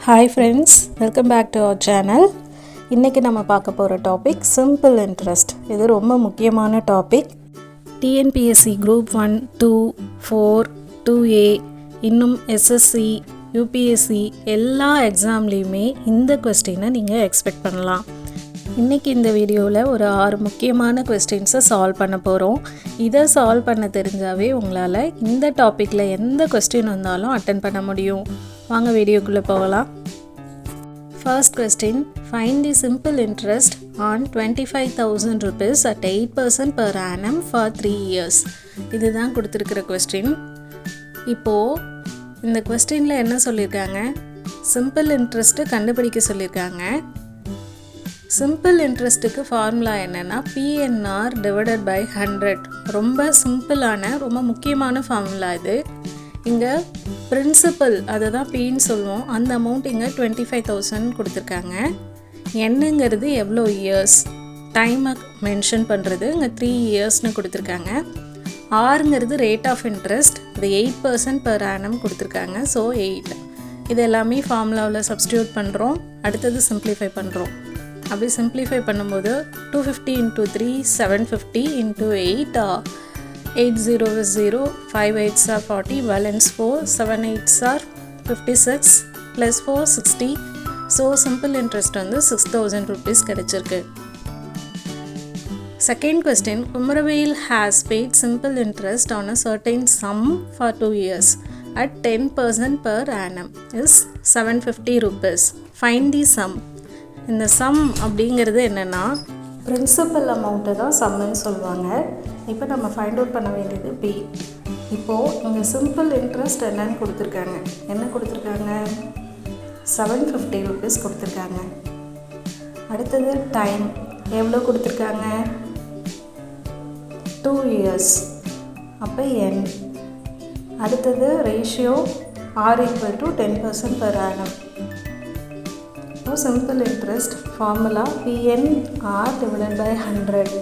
Hi friends, welcome back to our channel. இன்னைக்கு நம்ம பார்க்க போகிற டாபிக் சிம்பிள் இன்ட்ரெஸ்ட். இது ரொம்ப முக்கியமான டாபிக். TNPSC Group 1, 2, 4, 2A, இன்னும் SSC, UPSC எல்லா எக்ஸாம்லேயுமே இந்த கொஸ்டினை நீங்கள் எக்ஸ்பெக்ட் பண்ணலாம். இன்றைக்கி இந்த வீடியோவில் ஒரு 6 முக்கியமான கொஸ்டின்ஸை சால்வ் பண்ண போகிறோம். இதை சால்வ் பண்ண தெரிஞ்சாவே உங்களால் இந்த டாப்பிக்கில் எந்த கொஸ்டின் வந்தாலும் அட்டென்ட் பண்ண முடியும். வாங்க வீடியோக்குள்ளே போகலாம். First question, find the simple interest on 25,000 rupees at 8% per annum for 3 years. இதுதான் கொடுத்துருக்கிற கொஸ்டின். இப்போது இந்த கொஸ்டினில் என்ன சொல்லியிருக்காங்க, சிம்பிள் இன்ட்ரெஸ்ட்டு கண்டுபிடிக்க சொல்லியிருக்காங்க. சிம்பிள் இன்ட்ரெஸ்ட்டுக்கு ஃபார்முலா என்னென்னா PNR டிவைடட் பை 100. ரொம்ப சிம்பிளான ரொம்ப முக்கியமான ஃபார்முலா இது. இங்கே பிரின்சிபல் அதை தான் Pன்னு சொல்லுவோம். அந்த அமௌண்ட் இங்கே 25,000 கொடுத்துருக்காங்க. என்னங்கிறது எவ்வளோ இயர்ஸ் டைமை மென்ஷன் பண்ணுறது இங்கே 3 இயர்ஸ்னு கொடுத்துருக்காங்க. ஆறுங்கிறது ரேட் ஆஃப் இன்ட்ரெஸ்ட், அது 8% per annum கொடுத்துருக்காங்க. ஸோ 8 இது எல்லாமே ஃபார்முலாவில் சப்ஸ்டியூட் பண்ணுறோம். அடுத்தது சிம்ப்ளிஃபை பண்ணுறோம். அப்படி சிம்ப்ளிஃபை பண்ணும்போது 250 into 3 750 into 8 8 0 is 0, 5 8s are 40, balance 4, 7 8s are 56, plus 4 60. So simple interest வந்து 6,000 rupees கிடைச்சிருக்கு. Second question, Kumaravel has paid simple interest on a certain sum for 2 years at 10% per annum is 750 rupees. Find the sum. இந்த some அப்படிங்கிறது என்னென்னா principal amount தான் சம்முன்னு சொல்லுவாங்க. இப்போ நம்ம find out பண்ண வேண்டியது பி. இப்போது இங்கே சிம்பிள் இன்ட்ரெஸ்ட் என்னன்னு கொடுத்துருக்காங்க. என்ன கொடுத்துருக்காங்க, 750 rupees கொடுத்துருக்காங்க. அடுத்தது டைம் எவ்வளோ கொடுத்துருக்காங்க, 2 years, அப்போ n. அடுத்தது ரேஷியோ R = 10% per annum. இப்போ simple interest formula PNR divided by 100.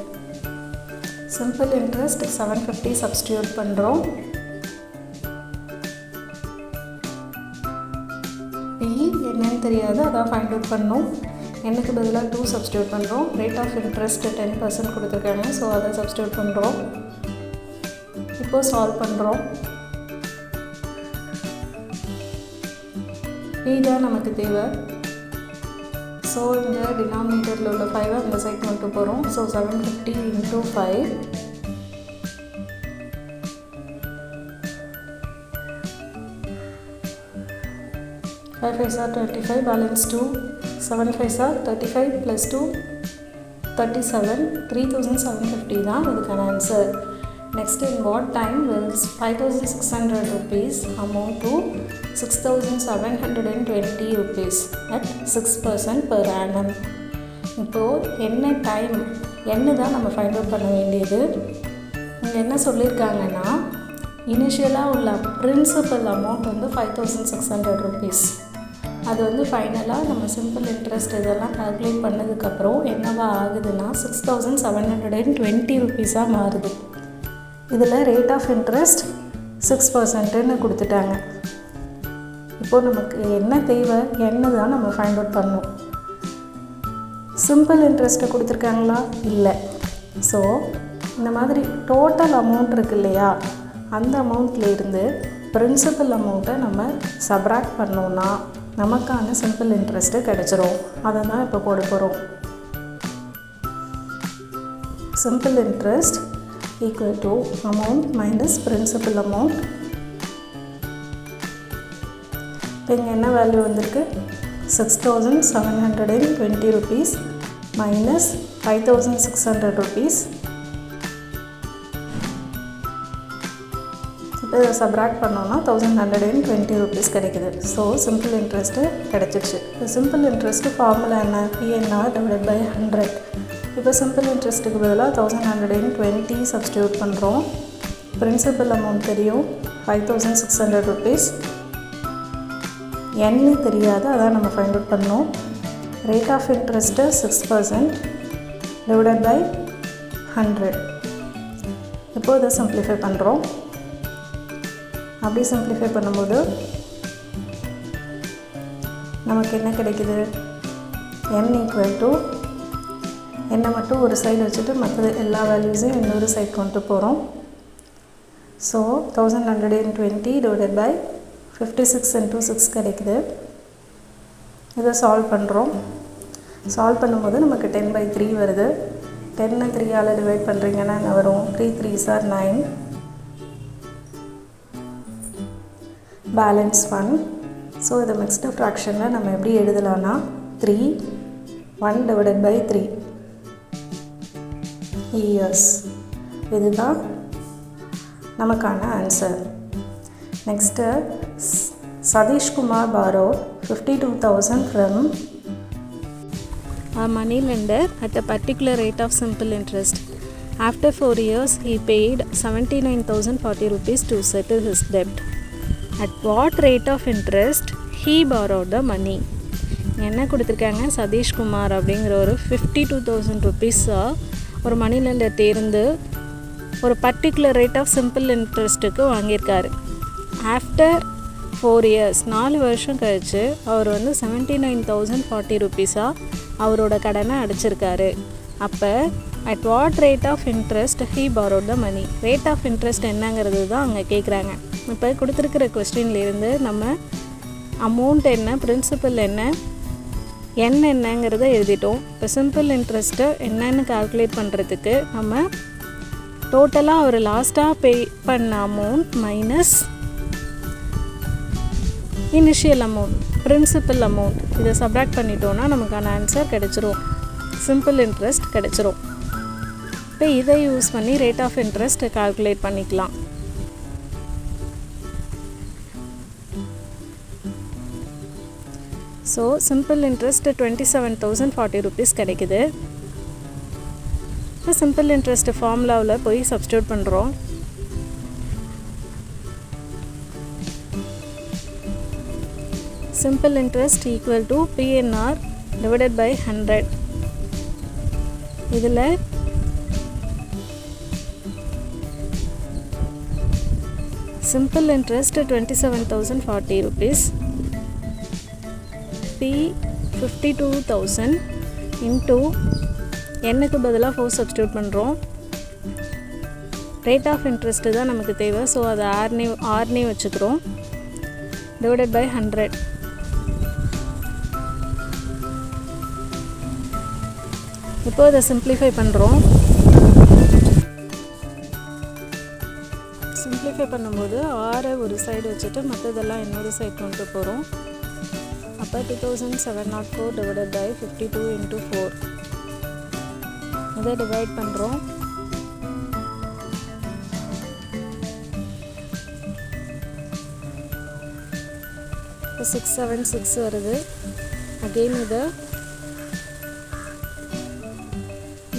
Simple interest 750 substitute பண்ணுறோம். P என்னன்னு தெரியாது, அதான் ஃபைண்ட் அவுட் பண்ணோம். எனக்கு பதிலாக 2 சப்ஸ்டியூட் பண்ணுறோம். ரேட் ஆஃப் இன்ட்ரெஸ்ட் 10% கொடுத்துருக்காங்க. ஸோ அதை சப்ஸ்டியூட் பண்ணுறோம். இப்போது சால்வ் பண்ணுறோம். P தான் நமக்கு தேவை. ஸோ இந்த டினாமினேட்டரில் உள்ள 5 அந்த சைட் கொண்டு போகிறோம். So 750 into 5 5 5s are 25, balance 2, 7 5s are 35 plus 2 37, 3,750 தான் இதுக்கான answer. Next, in what time will 5,600 rupees amount to 6,720 rupees at 6% per annum? இப்போது என்ன டைம் என்ன தான் நம்ம ஃபைண்ட் அவுட் பண்ண வேண்டியது. இங்கே என்ன சொல்லியிருக்காங்கன்னா, இனிஷியலாக உள்ள பிரின்சிபல் அமௌண்ட் வந்து 5,600 rupees. அது வந்து ஃபைனலாக நம்ம சிம்பிள் இன்ட்ரெஸ்ட் இதெல்லாம் கால்குலேட் பண்ணதுக்கப்புறம் என்னவா ஆகுதுன்னா 6,720 rupees மாறுது. இதில் ரேட் ஆஃப் இன்ட்ரெஸ்ட் 6%ன்னு கொடுத்துட்டாங்க. இப்போது நமக்கு என்ன தேவை, என்ன தான் நம்ம ஃபைண்ட் அவுட் பண்ணணும். சிம்பிள் இன்ட்ரெஸ்ட்டை கொடுத்துருக்காங்களா, இல்லை. ஸோ இந்த மாதிரி டோட்டல் அமௌண்ட் இருக்கு இல்லையா, அந்த அமௌண்ட்லேருந்து பிரின்சிபல் அமௌண்ட்டை நம்ம சப்ராக்ட் பண்ணோன்னா நமக்கான சிம்பிள் இன்ட்ரெஸ்ட்டு கிடச்சிரும். அதை தான் இப்போ போட போகிறோம். Simple interest equal to amount minus principal amount. இங்கே என்ன வேல்யூ வந்திருக்கு, 6,720 rupees minus 5,600 rupees. இப்போ இதை சப்ராக்ட் பண்ணோன்னா 1,120 rupees கிடைக்குது. ஸோ சிம்பிள் இன்ட்ரெஸ்ட்டு கிடச்சிடுச்சு. இப்போ சிம்பிள் இன்ட்ரெஸ்ட்டு ஃபார்முலா என்ன, PNR டிவைடட் பை 100. இப்போ சிம்பிள் இன்ட்ரெஸ்ட்டுக்கு பதிலாக 1,120 சப்ஸ்டியூட் பண்ணுறோம். பிரின்சிபல் அமௌண்ட் தெரியும் 5,600 rupees. என்ன தெரியாது, அதான் நம்ம ஃபைண்ட் அவுட் பண்ணோம். Rate of interest 6% divided by 100. இப்போது இதை சிம்ப்ளிஃபை பண்ணுறோம். அப்படி சிம்ப்ளிஃபை பண்ணும்போது நமக்கு என்ன கிடைக்குது? n ஈக்குவல் டு என்னை மட்டும் ஒரு சைடு வச்சுட்டு மற்ற எல்லா வேல்யூஸையும் இன்னொரு சைடு கொண்டு போகிறோம். ஸோ 1120 டிவைடட் பை 56 இன்ட்டு 6 கிடைக்குது. இதை சால்வ் பண்ணுறோம். சால்வ் பண்ணும்போது நமக்கு 10/3 வருது. 10 3ஆல் டிவைட் பண்ணுறீங்கன்னா என்ன வரும்? 3 3s are 9. பேலன்ஸ் 1. ஸோ இதை மிக்ஸ்டு ஃப்ராக்ஷனில் நம்ம எப்படி எழுதலாம்னா 3 1 டிவைடட் பை 3 இயர்ஸ். இதுதான் நமக்கான answer. Next Satishkumar borrowed 52,000 from a money lender at a particular rate of simple interest. After 4 years, he paid 79,040 rupees to settle his debt. At what rate of interest he borrowed the money? என்ன கொடுத்துருக்காங்க? சதீஷ்குமார் அப்படிங்கிற ஒரு 52,000 ருபீஸாக ஒரு மணி lender தேர்ந்து ஒரு particular rate of simple இன்ட்ரெஸ்ட்டுக்கு வாங்கியிருக்காரு. After 4 years 4 வருஷம் கழித்து அவர் வந்து 79,040 ருபீஸாக அவரோட கடனை அடைச்சிருக்காரு. அப்போ at what rate of interest he borrowed the money. Rate of interest என்னங்கிறது தான் அங்கே கேட்குறாங்க. இப்போ கொடுத்துருக்கிற கொஸ்டின்லேருந்து நம்ம அமௌண்ட் என்ன, பிரின்சிபல் என்ன, என்னங்கிறத எழுதிட்டோம். இப்போ சிம்பிள் இன்ட்ரெஸ்ட்டு என்னன்னு கால்குலேட் பண்ணுறதுக்கு நம்ம டோட்டலாக அவர் லாஸ்ட்டாக பே பண்ண amount minus initial amount, principal amount, இதை சப்ராக்ட் பண்ணிட்டோன்னா நமக்கான ஆன்சர் கிடச்சிரும். சிம்பிள் இன்ட்ரெஸ்ட் கிடச்சிரும். இப்போ இதை யூஸ் பண்ணி ரேட் ஆஃப் இன்ட்ரெஸ்ட் கால்குலேட் பண்ணிக்கலாம். ஸோ சிம்பிள் இன்ட்ரெஸ்ட் 27,040 ருபீஸ் கிடைக்குது. இப்போ சிம்பிள் இன்ட்ரெஸ்ட் ஃபார்முலாவில் போய் சப்ஸ்டியூட் பண்ணுறோம். Simple interest equal to PNR divided by 100. இதில் simple interest 27,040 rupees, P 52,000 into என்னுக்கு பதிலாக 4 சப்ஸ்டியூட் பண்ணுறோம். ரேட் ஆஃப் இன்ட்ரெஸ்ட்டு தான் நமக்கு தேவை. ஸோ அதை ஆர்னே வச்சுக்கிறோம். Divided by 100. இப்போ இதை சிம்ப்ளிஃபை பண்ணுறோம். சிம்ப்ளிஃபை பண்ணும்போது 6 ஒரு சைடு வச்சுட்டு மற்றதெல்லாம் இன்னொரு சைடு கொண்டு போகிறோம். அப்போ 2704 டிவைடட் பை 52 இன்ட்டு 4. இதை டிவைட் பண்ணுறோம். இப்போ 676 வருது. அகெயின் இதை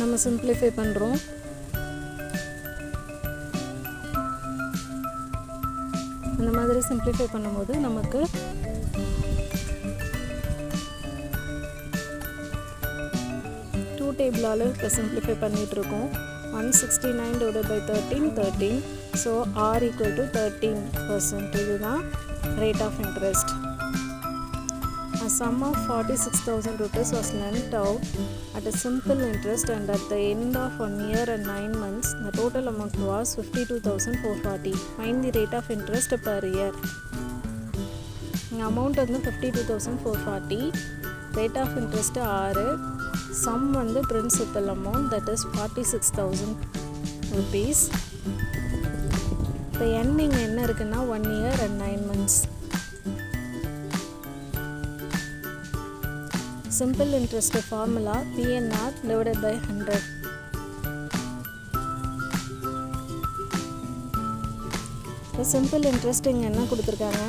நம்ம சிம்ப்ளிஃபை பண்ணுறோம். அந்த மாதிரி சிம்ப்ளிஃபை பண்ணும்போது நமக்கு 2 டேபிளால் இப்போ சிம்ப்ளிஃபை பண்ணிகிட்ருக்கோம். 169 divided by 13. So R equal to 13%. இதுதான் rate of interest. A sum of 46,000 rupees was lent out at a simple interest, and at the end of 1 year and 9 months, the total amount was 52,440. Find the rate of interest per year. The amount வந்து 52,440. Rate of interest 6. Sum வந்து principal amount, that is 46,000 rupees. இப்போ ending என்ன இருக்குன்னா 1 year and 9 months. Simple interest formula PNR divided by 100. இப்போ simple interest இங்கே என்ன கொடுத்துருக்காங்க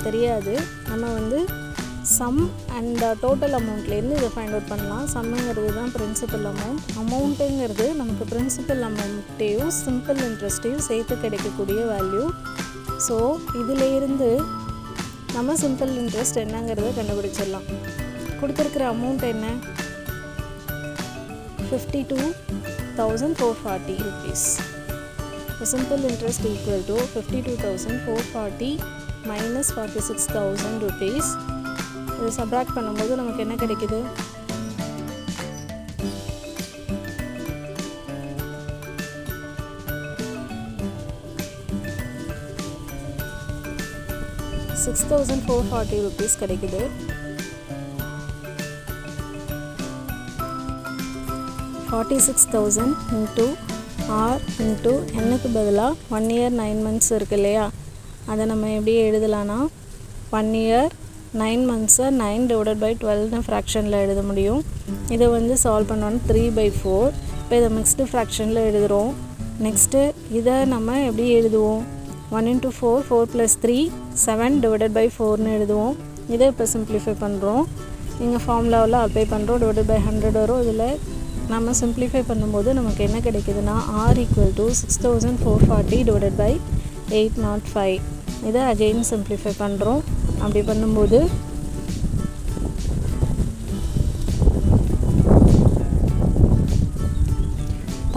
தெரியாது. நம்ம வந்து சம் அண்ட் டோட்டல் அமௌண்ட்லேருந்து இதை ஃபைண்ட் அவுட் பண்ணலாம். சம்முங்கிறது தான் பிரின்சிபல் அமௌண்ட். அமௌண்ட்டுங்கிறது நமக்கு பிரின்சிபல் அமௌண்ட்டையும் சிம்பிள் இன்ட்ரெஸ்ட்டையும் சேர்த்து கிடைக்கக்கூடிய வேல்யூ. ஸோ இதிலேருந்து நம்ம சிம்பிள் இன்ட்ரெஸ்ட் என்னங்கிறத கண்டுபிடிச்சிடலாம். கொடுத்துருக்கிற அமௌண்ட் என்ன? 52,440 rupees. இப்போ simple interest equal to 52,440 minus 46,000 rupees. இதை சப்ராக்ட் பண்ணும்போது நமக்கு என்ன கிடைக்குது? ₹6,440 கிடைக்குது. 46,000 into R into என்னுக்கு பதிலாக 1 year 9 months இருக்கு இல்லையா, அதை நம்ம எப்படி எழுதலான்னா 1 year 9 months 9 divided by 12 ஃப்ராக்ஷனில் எழுத முடியும். இதை வந்து சால்வ் பண்ணோன்னா 3/4. இப்போ இதை மிக்ஸ்டு ஃப்ராக்ஷனில் எழுதுகிறோம். நெக்ஸ்ட்டு இதை நம்ம எப்படி எழுதுவோம்? 1 into 4 4 plus 3 7 divided by 4ன்னு எழுதுவோம். இதை இப்போ சிம்ப்ளிஃபை பண்ணுறோம். இங்கே ஃபார்முலாவில் அப்ளை பண்ணுறோம். டிவைடட் பை 100 வரும். இதில் நம்ம சிம்ப்ளிஃபை பண்ணும்போது நமக்கு என்ன கிடைக்குதுன்னா R equal to 6,440 divided by 805. இதை அகெயின் சிம்ப்ளிஃபை பண்ணுறோம். அப்படி பண்ணும்போது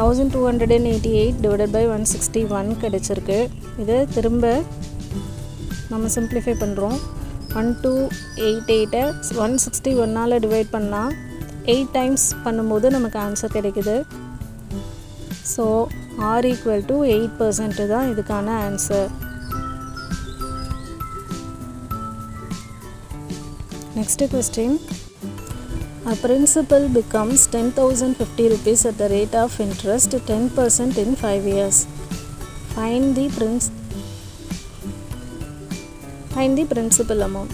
$1,288 divided by 161 கிடைச்சிருக்கு. இதை திரும்ப நம்ம சிம்ப்ளிஃபை பண்ணுறோம். 1288 161 டிவைட் பண்ணால் 8 டைம்ஸ் பண்ணும்போது நமக்கு ஆன்சர் கிடைக்குது. ஸோ R equal to 8% தான் இதுக்கான answer. Next question. A principal becomes 10,050 rupees at the rate of interest 10% in 5 years. Find the principal amount.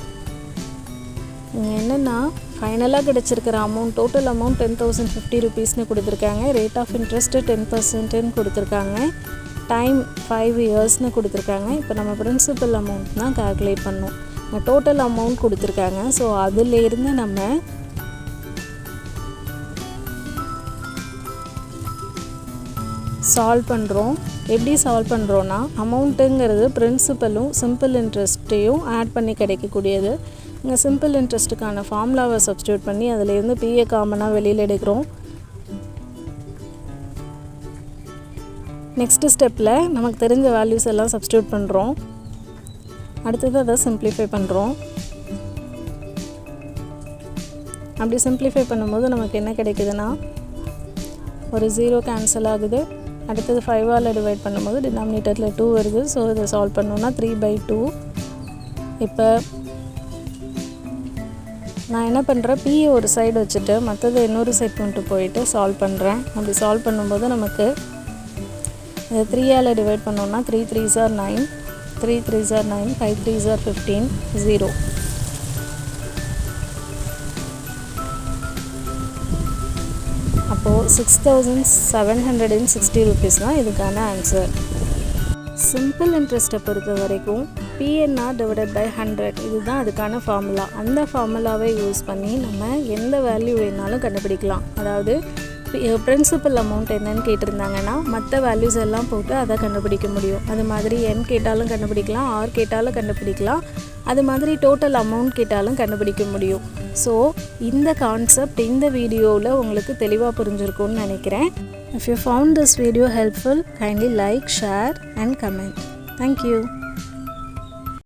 என்னென்னா ஃபைனலாக கிடச்சிருக்கிற அமௌண்ட், டோட்டல் அமௌண்ட் 10,050 rupeesனு கொடுத்துருக்காங்க. ரேட் ஆஃப் இன்ட்ரெஸ்ட்டு 10%ன்னு கொடுத்துருக்காங்க. டைம் 5 yearsனு கொடுத்துருக்காங்க. இப்போ நம்ம பிரின்சிபல் அமௌண்ட் தான் கால்குலேட் பண்ணோம். டோட்டல் அமௌண்ட் கொடுத்துருக்காங்க. ஸோ அதிலேருந்து நம்ம சால்வ் பண்ணுறோம். எப்படி சால்வ் பண்ணுறோன்னா, அமௌண்ட்டுங்கிறது பிரின்சிபலும் சிம்பிள் இன்ட்ரெஸ்ட்டையும் ஆட் பண்ணி கிடைக்கக்கூடியது. இங்கே சிம்பிள் இன்ட்ரெஸ்ட்டுக்கான ஃபார்முலாவை சப்ஸ்டியூட் பண்ணி அதிலேருந்து பிஏ காமனாக வெளியில் எடுக்கிறோம். நெக்ஸ்ட்டு ஸ்டெப்பில் நமக்கு தெரிஞ்ச வேல்யூஸ் எல்லாம் சப்ஸ்டியூட் பண்ணுறோம். அடுத்தது அதை சிம்ப்ளிஃபை பண்ணுறோம். அப்படி சிம்ப்ளிஃபை பண்ணும்போது நமக்கு என்ன கிடைக்குதுன்னா, ஒரு 0 கேன்சல் ஆகுது. அடுத்தது 5ஆல் டிவைட் பண்ணும்போது டினாமினேட்டரில் 2 வருது. ஸோ இதை சால்வ் பண்ணோன்னா 3/2. இப்போ நான் என்ன பண்ணுறேன், பிஏ ஒரு சைடு வச்சுட்டு மற்றது இன்னொரு சைட் கொண்டு போயிட்டு சால்வ் பண்ணுறேன். அப்படி சால்வ் பண்ணும்போது நமக்கு 3ஆல் டிவைட் பண்ணோன்னா 3 3s are 9, 3 3s are 9, 5 3s are 15, 0. அப்போது 6,760 rupees தான் இதுக்கான ஆன்சர். சிம்பிள் இன்ட்ரெஸ்ட்டை பொறுத்த வரைக்கும் பிஎன்ஆர் டிவைடட் பை 100 இதுதான் அதுக்கான ஃபார்முலா. அந்த ஃபார்முலாவை யூஸ் பண்ணி நம்ம எந்த வேல்யூ வேணாலும் கண்டுபிடிக்கலாம். அதாவது பிரின்சிபல் அமௌண்ட் என்னன்னு கேட்டிருந்தாங்கன்னா மற்ற வேல்யூஸ் எல்லாம் போட்டு அதை கண்டுபிடிக்க முடியும். அது மாதிரி என் கேட்டாலும் கண்டுபிடிக்கலாம், ஆர் கேட்டாலும் கண்டுபிடிக்கலாம், அது மாதிரி டோட்டல் அமௌண்ட் கேட்டாலும் கண்டுபிடிக்க முடியும். ஸோ இந்த கான்செப்ட் இந்த வீடியோவில் உங்களுக்கு தெளிவாக புரிஞ்சிருக்கும்னு நினைக்கிறேன். If you found this video helpful, kindly like, share and comment. Thank you.